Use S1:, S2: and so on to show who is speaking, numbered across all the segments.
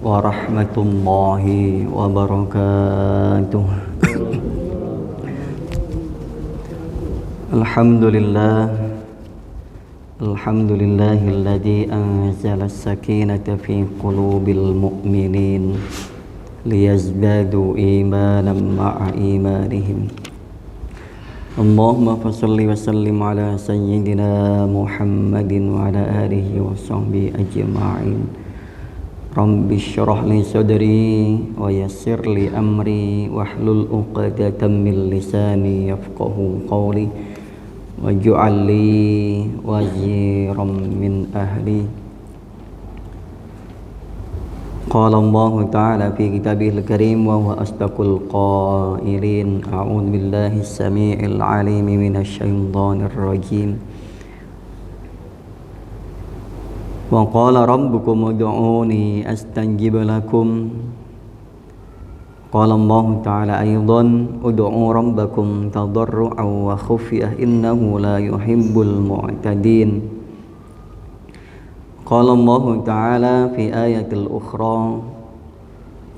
S1: warahmatullahi wabarakatuh. Alhamdulillahilladzi anzala as-sakinata fi qulubil mu'minin liyazdadu imanan ma'a imanihim. Allahumma fassalli wa sallim ala sayyidina Muhammadin wa ala alihi wa sahbihi ajma'in. Rabbi syrah li sadri wa yassir li amri wahlul 'uqdatam min lisani yafqahu qawli waj'al li waziran min ahli. Qala Allah ta'ala fi kitabihil karim wa huwa asdaqul qailin. A'udzu billahi as-sami'il 'alim minasy syaithanir rajim. Wa qala rabbukum ud'uni astajib lakum. Qala Allah ta'ala aidan ud'u rabbakum tadarru'an wa khufyah innahu la yuhibbul mu'tadin. Qala Allah ta'ala fi ayatil ukhra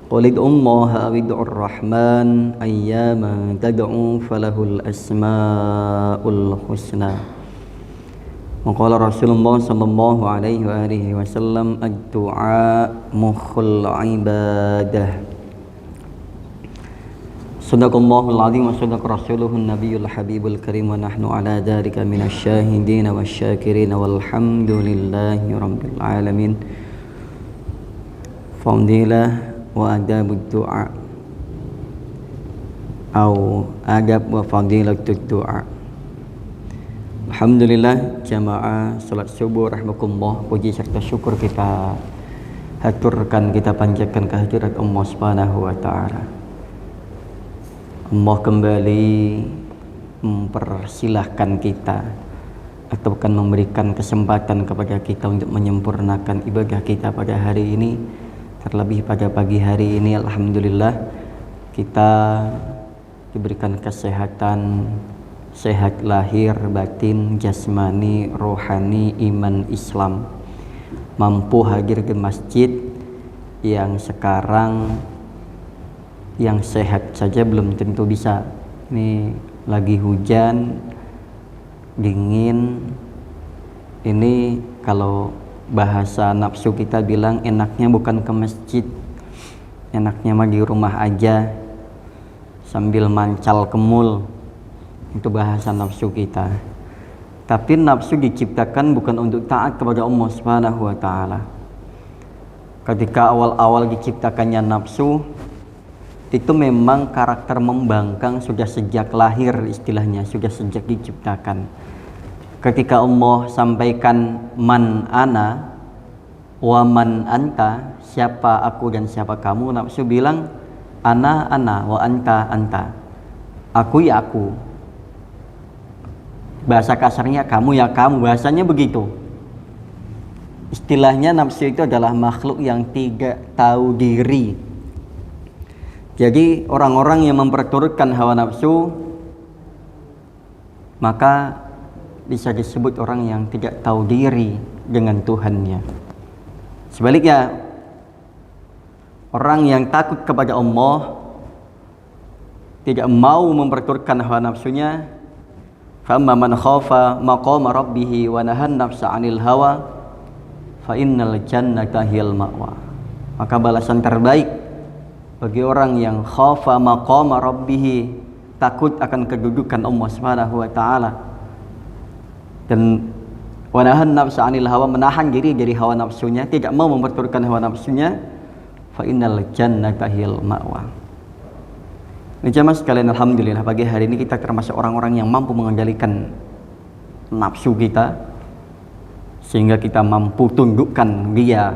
S1: qul ud'ullaha aw ud'ur rahman ayyama tad'u falahul asmaul husna. Qala Rasulullah sallallahu alaihi wa alihi wasallam ad-du'a mukhul ibadah. Sadaqallahul azim wa sadaqa rasuluhun nabiyul habibul karim wa nahnu ala dzalika minasy syahidin wasyakirin walhamdulillahi rabbil alamin. Fadilah wa adabud du'a atau adab wa fadilatud du'a. Alhamdulillah jamaah salat subuh rahmatullah, puji serta syukur kita haturkan, kita panjatkan kehadirat Allah Subhanahu wa taala. Allah kembali mempersilahkan kita atau akan memberikan kesempatan kepada kita untuk menyempurnakan ibadah kita pada hari ini. Terlebih pada pagi hari ini alhamdulillah kita diberikan kesehatan, sehat lahir, batin, jasmani, rohani, iman, Islam, mampu hadir ke masjid yang sekarang yang sehat saja belum tentu bisa. Ini lagi hujan, dingin. Ini kalau bahasa nafsu kita bilang enaknya bukan ke masjid, enaknya mah di rumah aja sambil mancal kemul. Itu bahasa nafsu kita. Tapi nafsu diciptakan bukan untuk taat kepada Allah Subhanahu wa taala. Ketika awal-awal diciptakannya nafsu, itu memang karakter membangkang sudah sejak lahir, istilahnya sudah sejak diciptakan. Ketika Allah sampaikan man ana wa man anta, siapa aku dan siapa kamu, nafsu bilang ana wa anta. Aku ya aku. Bahasa kasarnya kamu ya kamu, bahasanya begitu. Istilahnya nafsu itu adalah makhluk yang tidak tahu diri. Jadi orang-orang yang memperturutkan hawa nafsu maka bisa disebut orang yang tidak tahu diri dengan Tuhannya. Sebaliknya, orang yang takut kepada Allah, tidak mau memperturutkan hawa nafsunya, فَأَمَّا مَنْ خَافَ مَقَامَ رَبِّهِ وَنَهَى النَّفْسَ عَنِ الْهَوَى فَإِنَّ الْجَنَّةَ هِيَ الْمَأْوَى. Maka balasan terbaik bagi orang yang khafa maqama rabbih, takut akan kedudukan Allah Subhanahu wa taala, dan wanahan nafsa 'anil hawa, menahan diri dari hawa nafsunya, tidak mau memperturutkan hawa nafsunya, fa innal jannata hiyal ma'wa. Jemaah sekalian, alhamdulillah pagi hari ini kita termasuk orang-orang yang mampu mengendalikan nafsu kita sehingga kita mampu tundukkan dia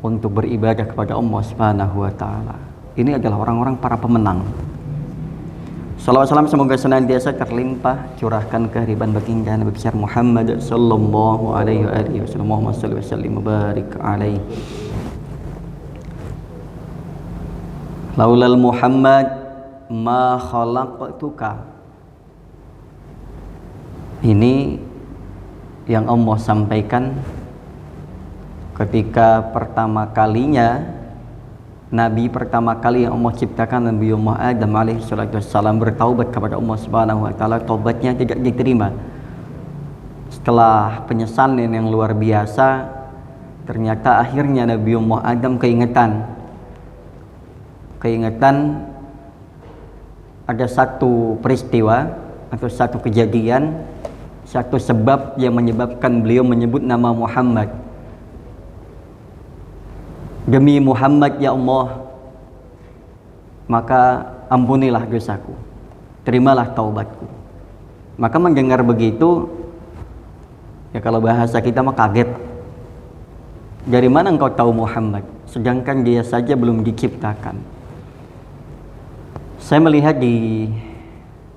S1: untuk beribadah kepada Allah Subhanahu wa taala. Ini adalah orang-orang para pemenang. Salawat salam semoga senantiasa terlimpah curahkan kehadiran baginda Nabi besar Muhammad sallallahu alaihi wasallam. Allahumma shalli wa sallim wa barik alaihi. Laulal Muhammad ma khalaqtuka. Ini yang Allah sampaikan ketika pertama kalinya Nabi pertama kali yang Allah ciptakan, Nabi Adam alaihi salatu wassalam, bertaubat kepada Allah Subhanahu wa taala, taubatnya tidak diterima. Setelah penyesalan yang luar biasa, ternyata akhirnya Nabi Adam keingetan ada satu peristiwa atau satu kejadian, satu sebab yang menyebabkan beliau menyebut nama Muhammad. Demi Muhammad ya Allah, maka ampunilah dosaku, terimalah taubatku. Maka mendengar begitu, ya kalau bahasa kita mah kaget. Dari mana engkau tahu Muhammad, sedangkan dia saja belum diciptakan? Saya melihat di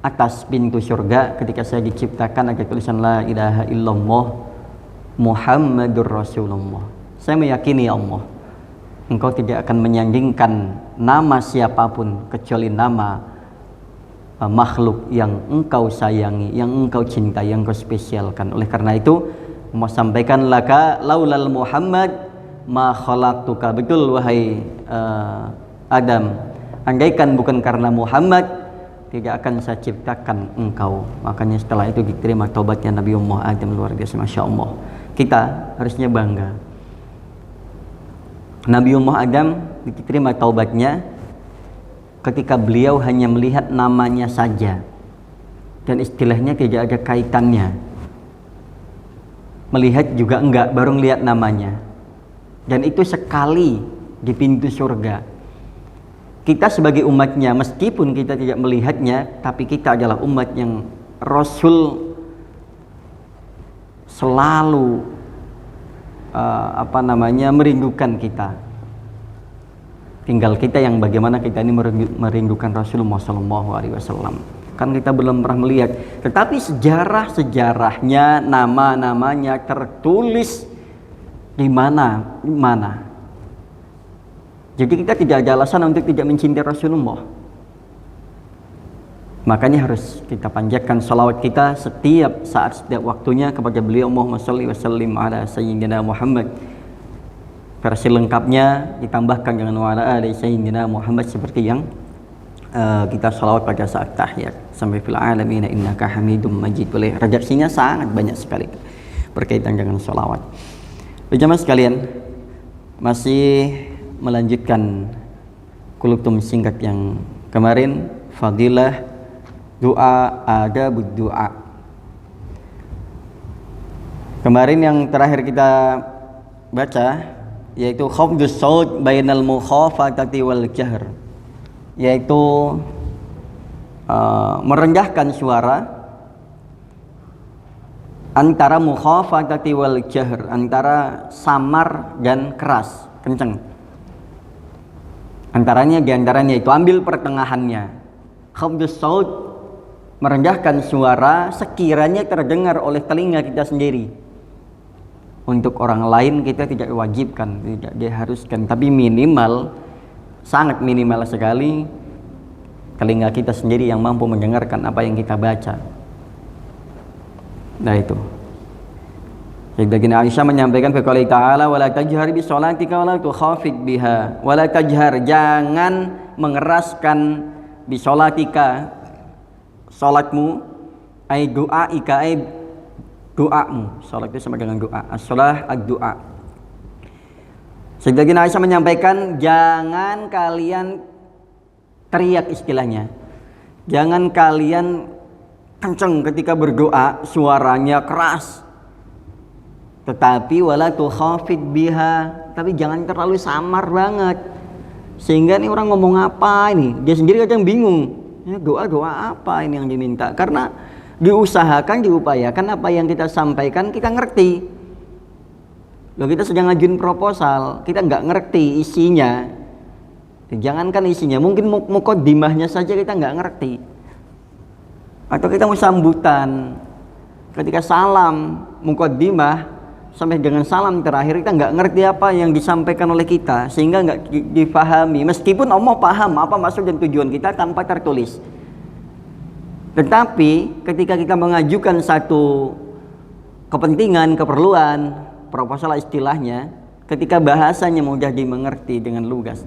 S1: atas pintu surga ketika saya diciptakan ada tulisan la ilaha illallah Muhammadur Rasulullah. Saya meyakini ya Allah, Engkau tidak akan menyandingkan nama siapapun kecuali nama makhluk yang Engkau sayangi, yang Engkau cintai, yang Engkau spesialkan. Oleh karena itu, mau sampaikan laka laulal Muhammad ma khalaqtuka. Betul wahai Adam, andaikan bukan karena Muhammad, tidak akan saya ciptakan engkau. Makanya setelah itu diterima taubatnya Nabi Adam, luar biasa, Masya Allah. Kita harusnya bangga. Nabi Adam diterima taubatnya ketika beliau hanya melihat namanya saja, dan istilahnya tidak ada kaitannya. Melihat juga enggak, baru lihat namanya, dan itu sekali di pintu surga. Kita sebagai umatnya, meskipun kita tidak melihatnya, tapi kita adalah umat yang Rasul selalu merindukan kita. Tinggal kita yang bagaimana kita ini merindukan Rasulullah SAW. Kan kita belum pernah melihat, tetapi sejarahnya, nama-namanya tertulis di mana. Jadi kita tidak ada alasan untuk tidak mencintai Rasulullah. Makanya harus kita panjatkan salawat kita setiap saat, setiap waktunya kepada beliau. Allahumma shalli wa sallim ala sayyidina Muhammad. Versi lengkapnya ditambahkan dengan wa ala ali sayyidina Muhammad, seperti yang kita salawat pada saat tahiyat. Sampai fil alamin innaka hamidum majid. Boleh, redaksinya sangat banyak sekali berkaitan dengan salawat. Jemaah sekalian, masih melanjutkan kultum singkat yang kemarin, fadilah doa, adabud doa. Kemarin yang terakhir kita baca yaitu khafdus shaut bainal mukhafatati wal jahr, yaitu merendahkan suara antara mukhafatati wal jahr, antara samar dan keras, kenceng. Diantaranya itu ambil pertengahannya. Khafdus shaut, merendahkan suara sekiranya terdengar oleh telinga kita sendiri. Untuk orang lain kita tidak diwajibkan, tidak diharuskan, tapi minimal, sangat minimal sekali, telinga kita sendiri yang mampu mendengarkan apa yang kita baca. Nah itu. Sayyidatina Aisyah menyampaikan firman Ta'ala, wala tajhar bi sholatika wala tukhafid biha. Wala tajhar, jangan mengeraskan bi sholatika, salatmu, ai du'aika, ai doamu. Salat itu sama dengan doa. As-shalah ad-doa. Sayyidatina Aisyah menyampaikan, jangan kalian teriak, istilahnya. Jangan kalian kenceng ketika berdoa, suaranya keras. Tetapi wala tukhafid biha, tapi jangan terlalu samar banget. Sehingga ini orang ngomong apa ini? Dia sendiri kadang bingung. Ya, doa apa ini yang diminta? Karena diusahakan, diupayakan apa yang kita sampaikan kita ngerti. Loh, kita sedang ngajuin proposal, kita nggak ngerti isinya. Jangankan isinya, mungkin muqaddimahnya saja kita nggak ngerti. Atau kita mau sambutan, ketika salam muqaddimah sampai dengan salam terakhir kita nggak ngerti apa yang disampaikan oleh kita, sehingga nggak dipahami. Meskipun Allah paham apa maksud dan tujuan kita tanpa tertulis. Tetapi ketika kita mengajukan satu kepentingan, keperluan, proposal istilahnya, ketika bahasanya mudah dimengerti dengan lugas,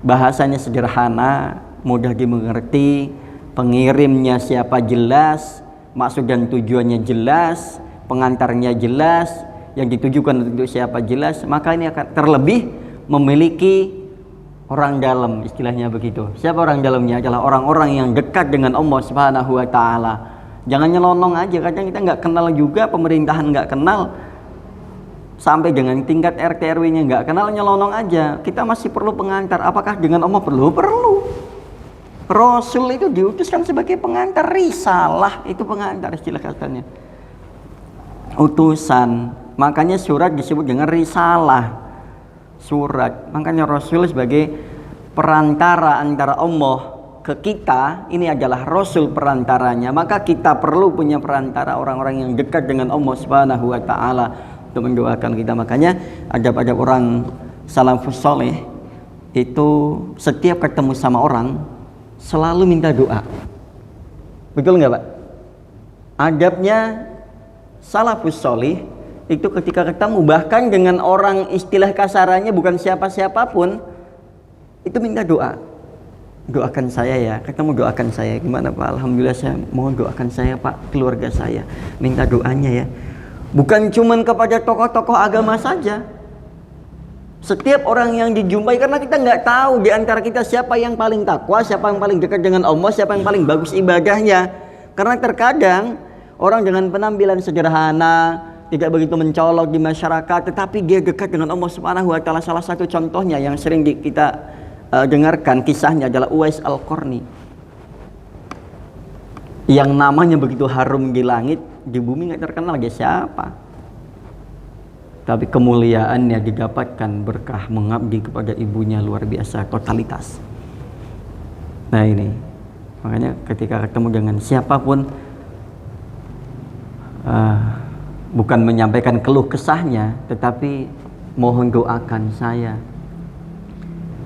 S1: bahasanya sederhana, mudah dimengerti, pengirimnya siapa jelas, maksud dan tujuannya jelas, pengantarnya jelas, yang ditujukan untuk siapa jelas, maka ini akan terlebih memiliki orang dalam, istilahnya begitu. Siapa orang dalamnya? Adalah orang-orang yang dekat dengan Allah Subhanahu wa taala. Jangan nyelonong aja, kadang kita nggak kenal juga, pemerintahan nggak kenal, sampai dengan tingkat RT RW-nya nggak kenal, nyelonong aja. Kita masih perlu pengantar. Apakah dengan Allah perlu? Perlu. Rasul itu diutuskan sebagai pengantar, risalah itu pengantar, istilah katanya. Utusan. Makanya surat disebut dengan risalah. Surat. Makanya Rasul sebagai perantara antara Allah ke kita, ini adalah Rasul perantaranya. Maka kita perlu punya perantara, orang-orang yang dekat dengan Allah Subhanahu wa taala untuk mendoakan kita. Makanya adab-adab orang salafus saleh itu setiap ketemu sama orang selalu minta doa. Betul nggak Pak? Adabnya salafus saleh itu ketika ketemu, bahkan dengan orang istilah kasarannya bukan siapa-siapapun, itu minta doa. Doakan saya ya, ketemu doakan saya. Gimana Pak? Alhamdulillah, saya mohon doakan saya Pak, keluarga saya. Minta doanya ya. Bukan cuman kepada tokoh-tokoh agama saja. Setiap orang yang dijumpai, karena kita nggak tahu di antara kita siapa yang paling takwa, siapa yang paling dekat dengan Allah, siapa yang paling bagus ibadahnya. Karena terkadang orang dengan penampilan sederhana, tidak begitu mencolok di masyarakat, tetapi dia dekat dengan Allah Subhanahu wa taala. Salah satu contohnya yang sering kita dengarkan kisahnya adalah Uwais Al-Qarni, yang namanya begitu harum di langit, di bumi nggak terkenal dia siapa, tapi kemuliaannya didapatkan berkah mengabdi kepada ibunya, luar biasa, totalitas. Nah ini makanya ketika ketemu dengan siapapun, bukan menyampaikan keluh kesahnya, tetapi mohon doakan saya,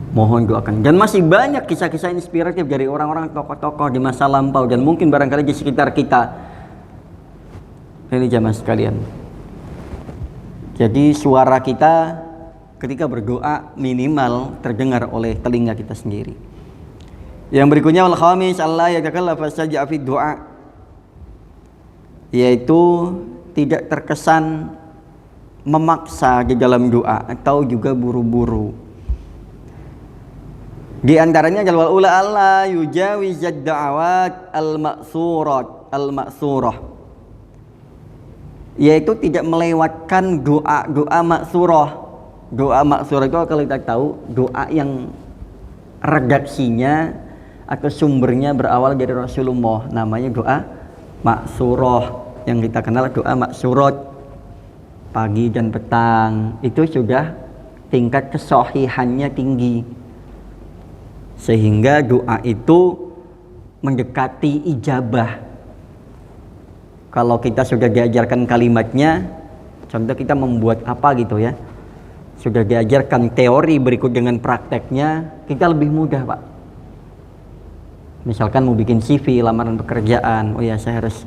S1: mohon doakan. Dan masih banyak kisah-kisah inspiratif dari orang-orang tokoh-tokoh di masa lampau dan mungkin barangkali di sekitar kita. Ini jamaah sekalian, jadi suara kita ketika berdoa minimal terdengar oleh telinga kita sendiri. Yang berikutnya al-khamis Allah yatakallafa saja fi doa, yaitu tidak terkesan memaksa di dalam doa atau juga buru-buru. Di antaranya adalah ula Allah yujawizad da'awat al-ma'surah, yaitu tidak melewatkan doa maksurah. Doa maksurah itu kalau kita tahu doa yang redaksinya atau sumbernya berawal dari Rasulullah, namanya doa maksurah. Yang kita kenal doa maksurat pagi dan petang, itu sudah tingkat kesohihannya tinggi, sehingga doa itu mendekati ijabah. Kalau kita sudah diajarkan kalimatnya, contoh kita membuat apa gitu ya, sudah diajarkan teori berikut dengan prakteknya, kita lebih mudah Pak. Misalkan mau bikin CV, lamaran pekerjaan, oh ya saya harus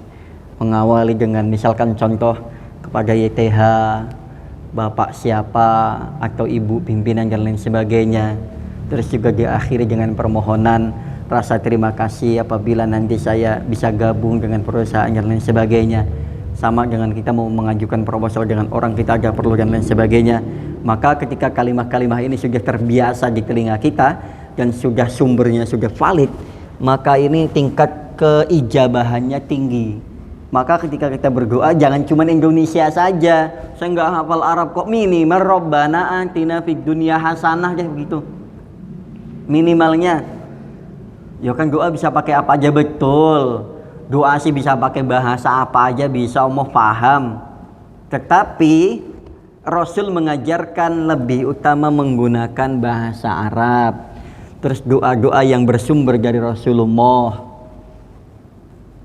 S1: mengawali dengan misalkan contoh kepada YTH, bapak siapa atau ibu pimpinan dan lain sebagainya. Terus juga diakhiri dengan permohonan rasa terima kasih apabila nanti saya bisa gabung dengan perusahaan dan lain sebagainya. Sama dengan kita mau mengajukan proposal dengan orang kita ada perlu dan lain sebagainya. Maka ketika kalimat-kalimat ini sudah terbiasa di telinga kita dan sudah sumbernya sudah valid, maka ini tingkat keijabahannya tinggi. Maka ketika kita berdoa jangan cuma Indonesia saja. Saya nggak hafal Arab kok, minimal Rabbana atina fid dunya hasanah deh begitu. Minimalnya. Ya kan doa bisa pakai apa aja, betul. Doa sih bisa pakai bahasa apa aja bisa, Allah paham. Tetapi Rasul mengajarkan lebih utama menggunakan bahasa Arab. Terus doa-doa yang bersumber dari Rasulullah.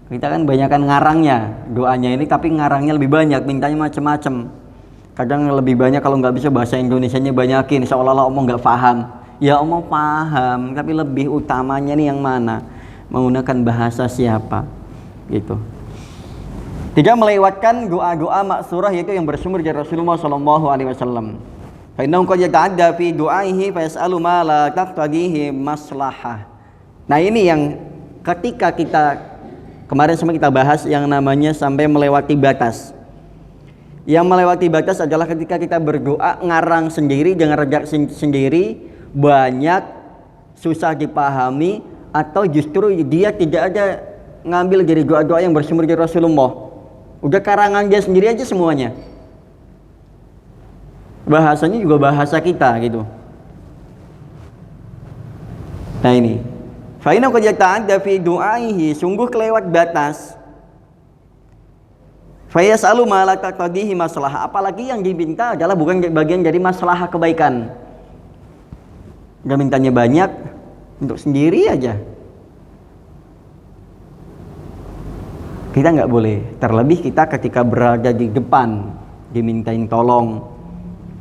S1: Kita kan banyakkan ngarangnya doanya ini, tapi ngarangnya lebih banyak, mintanya macam-macam. Kadang lebih banyak, kalau nggak bisa bahasa Indonesianya banyakin, seolah-olah Allah nggak paham. Ya Allah paham, tapi lebih utamanya nih yang mana? Menggunakan bahasa siapa? Gitu. Tidak melewatkan doa-doa maksurah, yaitu yang bersumber dari Rasulullah SAW. Fa innahu qad yata'adda fi du'aihi fa yas'alu ma la taqtadihi maslahah. Nah, ini yang ketika kita kemarin sama kita bahas yang namanya sampai melewati batas. Yang melewati batas adalah ketika kita berdoa ngarang sendiri dengan rejak sendiri, banyak susah dipahami, atau justru dia tidak ada ngambil dari doa-doa yang bersumber dari Rasulullah. Udah karangan dia sendiri aja semuanya. Bahasanya juga bahasa kita gitu. Nah ini, fa inna qad yata'adda fi du'aihi, sungguh kelewat batas. Fa yas'alu ma la taqtadihi maslahah, apalagi yang diminta adalah bukan bagian dari masalah kebaikan. Dia mintanya banyak untuk sendiri aja. Kita nggak boleh, terlebih kita ketika berada di depan dimintain tolong,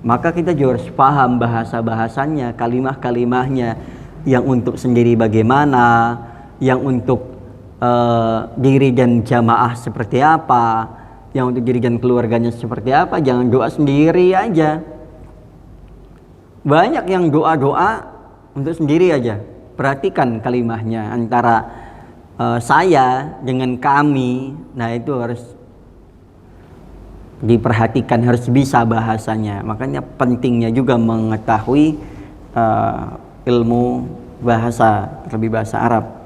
S1: maka kita juga harus paham bahasa-bahasanya, kalimah-kalimahnya, yang untuk sendiri bagaimana, yang untuk diri dan jamaah seperti apa, yang untuk diri dan keluarganya seperti apa. Jangan doa sendiri aja. Banyak yang doa-doa untuk sendiri aja. Perhatikan kalimahnya antara saya dengan kami. Nah, itu harus diperhatikan, harus bisa bahasanya. Makanya pentingnya juga mengetahui ilmu bahasa, terlebih bahasa Arab.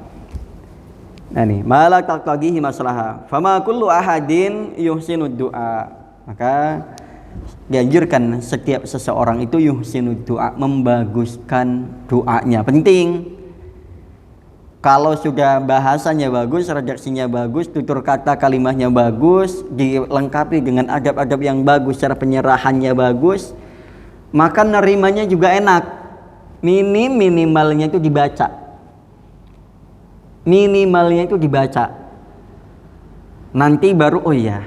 S1: Nah nih, malak taqtadihi maslaha, fama kullu ahadin yuhsinud du'a. Maka dianjurkan setiap seseorang itu yuhsinud du'a, membaguskan doanya. Penting. Kalau sudah bahasanya bagus, redaksinya bagus, tutur kata kalimahnya bagus, dilengkapi dengan adab-adab yang bagus, cara penyerahannya bagus, maka nerimanya juga enak. Minimalnya itu dibaca. Minimalnya itu dibaca. Nanti baru, oh iya,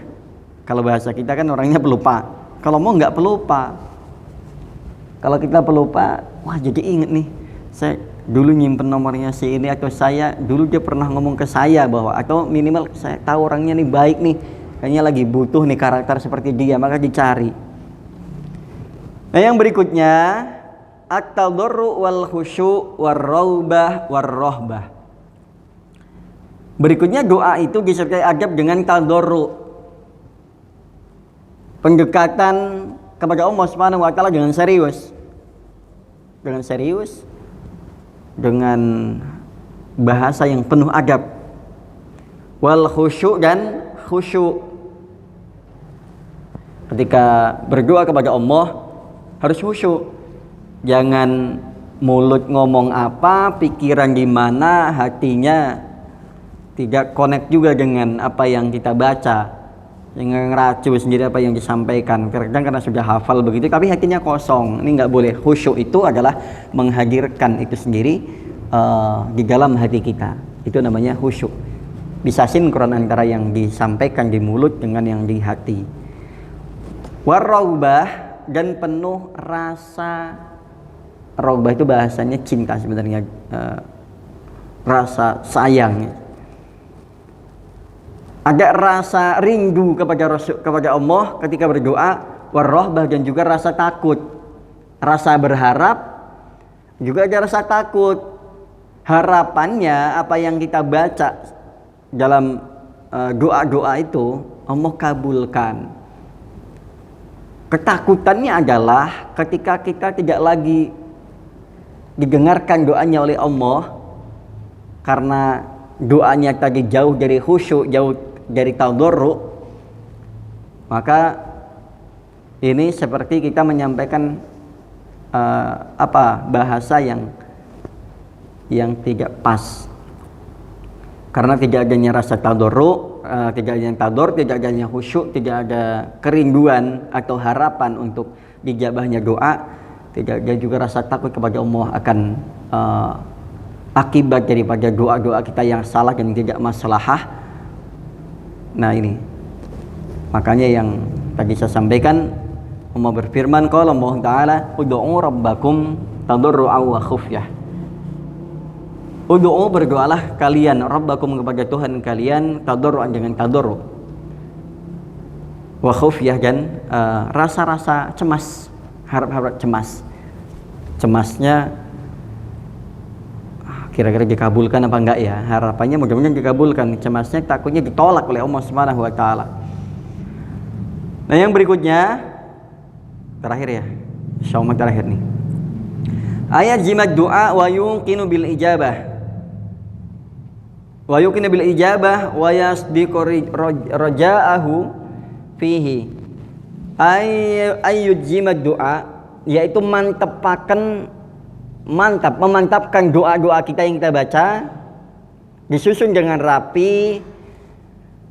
S1: kalau bahasa kita kan orangnya pelupa. Kalau mau nggak pelupa. Kalau kita pelupa, wah jadi inget nih, saya dulu nyimpen nomornya si ini, atau saya dulu dia pernah ngomong ke saya bahwa, atau minimal saya tahu orangnya nih baik nih, kayaknya lagi butuh nih karakter seperti dia, maka dicari. Nah, yang berikutnya at-tadarru wal khusyu' war raubah war rahbah. Berikutnya doa itu disertai adab dengan tadarru, pendekatan kepada Allah Subhanahu wa taala dengan serius. Dengan serius, dengan bahasa yang penuh adab. Wal khusyu' dan khusyu'. Ketika berdoa kepada Allah harus khusyuk. Jangan mulut ngomong apa, pikiran di mana, hatinya tidak connect juga dengan apa yang kita baca. Jangan ngeracu sendiri apa yang disampaikan. Kadang karena sudah hafal begitu tapi hatinya kosong. Ini nggak boleh. Khusyuk itu adalah menghadirkan itu sendiri di dalam hati kita. Itu namanya khusyuk. Bisa sinkron antara yang disampaikan di mulut dengan yang di hati. Warraubah, dan penuh rasa. Raubah itu bahasanya cinta sebenarnya, rasa sayang. Ada rasa rindu kepada Allah ketika berdoa, warrahbah, dan juga rasa takut, rasa berharap, juga ada rasa takut. Harapannya apa yang kita baca dalam doa-doa itu Allah kabulkan. Ketakutannya adalah ketika kita tidak lagi didengarkan doanya oleh Allah, karena doanya tadi jauh dari khusyuk, jauh dari tadarru, maka ini seperti kita menyampaikan bahasa yang tidak pas, karena tidak adanya rasa tadarru, tidak adanya tador, tidak adanya khusyuk, tidak ada kerinduan atau harapan untuk dijabahnya doa, tidak ada juga rasa takut kepada Allah akan akibat daripada doa-doa kita yang salah dan tidak maslahah. Nah ini makanya yang tadi saya sampaikan, Allah berfirman, qala Allah Ta'ala ud'u rabbakum tadarru'an wa khufyah. Ud'u, berdoalah kalian, rabbakum, kepada Tuhan kalian, tadarru'an, dengan tadarru', wa khufyah, dan rasa-rasa cemas harap-harap cemas. Cemasnya kira-kira dikabulkan apa enggak ya? Harapannya mudah-mudahan dikabulkan. Cemasnya takutnya ditolak oleh Allah Subhanahu wa taala. Nah, yang berikutnya terakhir ya. Insyaallah terakhir nih. Ayat jimat doa wa yuqinu bil ijabah. Wa yuqinu bil ijabah wa yasdiqu raja'ahu fihi. Ayat jimat doa yaitu memantapkan doa-doa kita yang kita baca, disusun dengan rapi,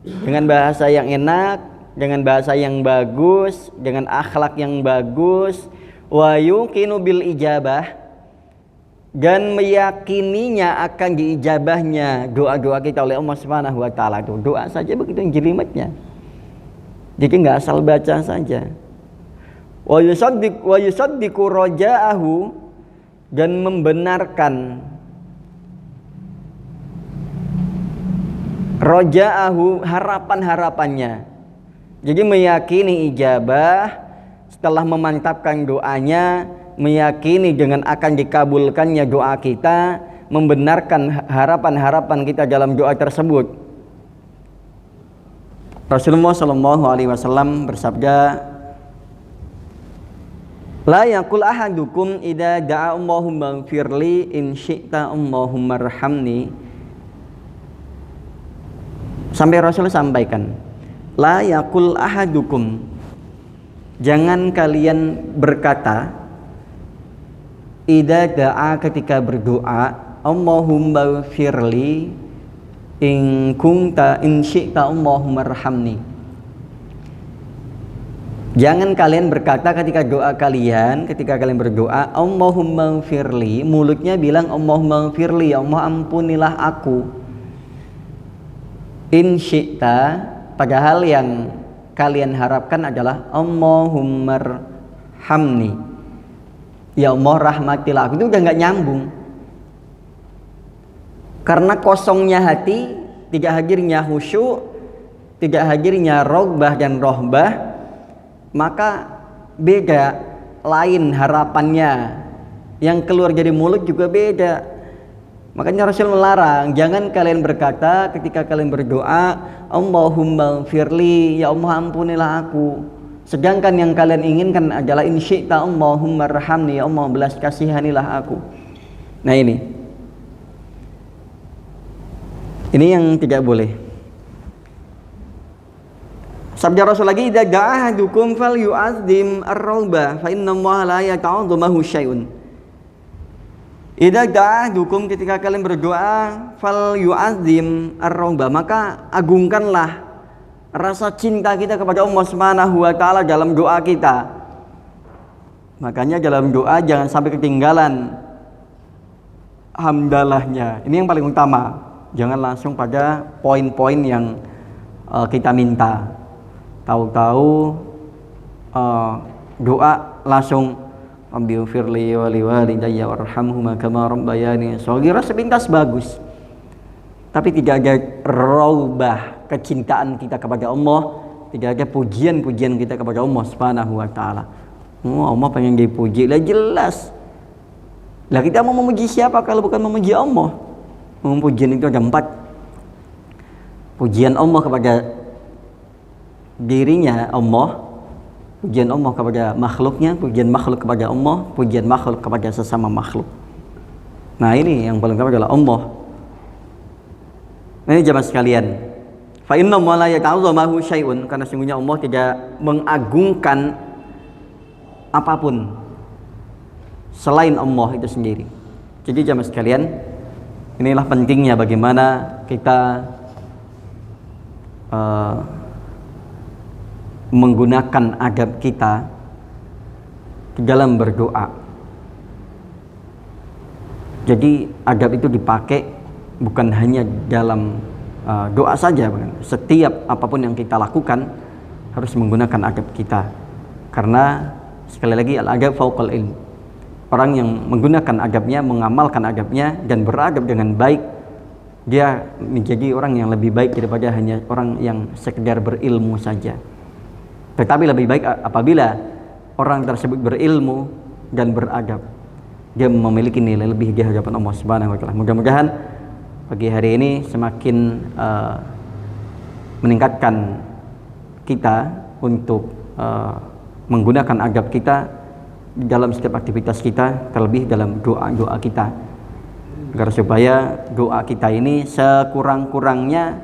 S1: dengan bahasa yang enak, dengan bahasa yang bagus, dengan akhlak yang bagus. Wa yuqinu bil ijabah, dan meyakininya akan diijabahnya doa-doa kita oleh Allah Subhanahu wa taala. Itu doa saja begitu yang jelimetnya. Jadi enggak asal baca saja. Wa yusaddiqu raja'ahu, dan membenarkan raja'ahu, harapan-harapannya. Jadi meyakini ijabah setelah memantapkan doanya, meyakini dengan akan dikabulkannya doa kita, membenarkan harapan-harapan kita dalam doa tersebut. Rasulullah sallallahu alaihi wasallam bersabda, la yaqul ahadukum idza da'a Allahumma ighfirli in syi'ta Allahumma arhamni. Sampai Rasul sampaikan, la yaqul ahadukum, jangan kalian berkata idza da'a, ketika berdoa, Allahumma ighfirli in syi'ta Allahumma arhamni. Jangan kalian berkata ketika kalian berdoa, Allahumma ighfirli, mulutnya bilang Allahumma ighfirli, ya Allah ampunilah aku. In syi'ta, padahal yang kalian harapkan adalah Allahumma arhamni, ya Allah rahmatilah aku. Itu udah nggak nyambung. Karena kosongnya hati, tidak hadirnya khusyuk, tidak hadirnya rogbah dan rohbah, maka beda, lain harapannya, yang keluar dari mulut juga beda. Makanya Rasul melarang, jangan kalian berkata ketika kalian berdoa, Allahumma ighfirli, ya Allah ampunilah aku, sedangkan yang kalian inginkan adalah in syi'ta Allahumma arhamni, ya Allah belas kasihanilah aku. Nah, ini yang tidak boleh. Sabda Rasul lagi, idza da'a ahadukum falyu'azzim ar-rauba fa inna Allaha la yata'adhamu syai'un. Idza da'a ahadukum, ketika kalian berdoa, falyu'azzim ar-rauba, maka agungkanlah rasa cinta kita kepada Allah Subhanahu wa taala dalam doa kita. Makanya dalam doa jangan sampai ketinggalan hamdalahnya. Ini yang paling utama. Jangan langsung pada poin-poin yang kita minta. Tahu-tahu doa langsung Rabbighfirli wa liwalidayya warhamhuma kama rabbayani shaghira, sepintas bagus, tapi tidak ada raubah kecintaan kita kepada Allah, tidak ada pujian-pujian kita kepada Allah Subhanahu wa taala. Allah pengen dipuji, lah jelas. Lah kita mau memuji siapa kalau bukan memuji Allah? Pujian itu ada 4. Pujian Allah kepada dirinya Allah, pujian Allah kepada makhluknya, pujian makhluk kepada Allah, pujian makhluk kepada sesama makhluk. Nah, ini yang paling utama adalah Allah. Nah, ini jamaah sekalian, fa inna Allah la yata'azzamu syai'un, karena sungguhnya Allah tidak mengagungkan apapun selain Allah itu sendiri. Jadi jamaah sekalian, inilah pentingnya bagaimana kita menggunakan adab kita dalam berdoa. Jadi adab itu dipakai bukan hanya dalam doa saja, setiap apapun yang kita lakukan harus menggunakan adab kita. Karena sekali lagi al-adab fauqal ilm. Orang yang menggunakan adabnya, mengamalkan adabnya dan beradab dengan baik, dia menjadi orang yang lebih baik daripada hanya orang yang sekedar berilmu saja. Tetapi lebih baik apabila orang tersebut berilmu dan beradab, dia memiliki nilai lebih di hadapan Allah Subhanahu wa taala. Mudah-mudahan pagi hari ini semakin meningkatkan kita untuk menggunakan adab kita dalam setiap aktivitas kita, terlebih dalam doa-doa kita, agar supaya doa kita ini sekurang-kurangnya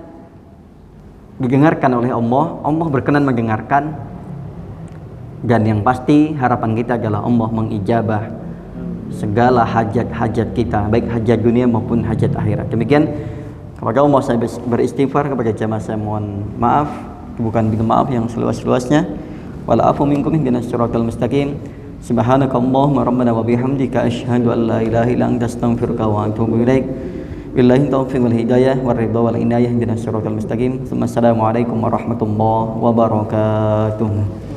S1: didengarkan oleh Allah. Allah berkenan mendengarkan, dan yang pasti harapan kita adalah Allah mengijabah segala hajat-hajat kita, baik hajat dunia maupun hajat akhirat. Demikian, kepada Allah saya beristighfar, kepada jamaah saya mohon maaf, bukan minta maaf yang seluas-luasnya. Wala afu minkum ihdinas siratal mustaqim. Subhanakallahumma rabbana wa bihamdika asyhadu an la ilaha illa anta astaghfiruka wa atubu ilaik. Billahi taufiq wal hidayah war ridha wal inayah ihdinas siratal mustaqim. Assalamualaikum warahmatullahi wabarakatuh.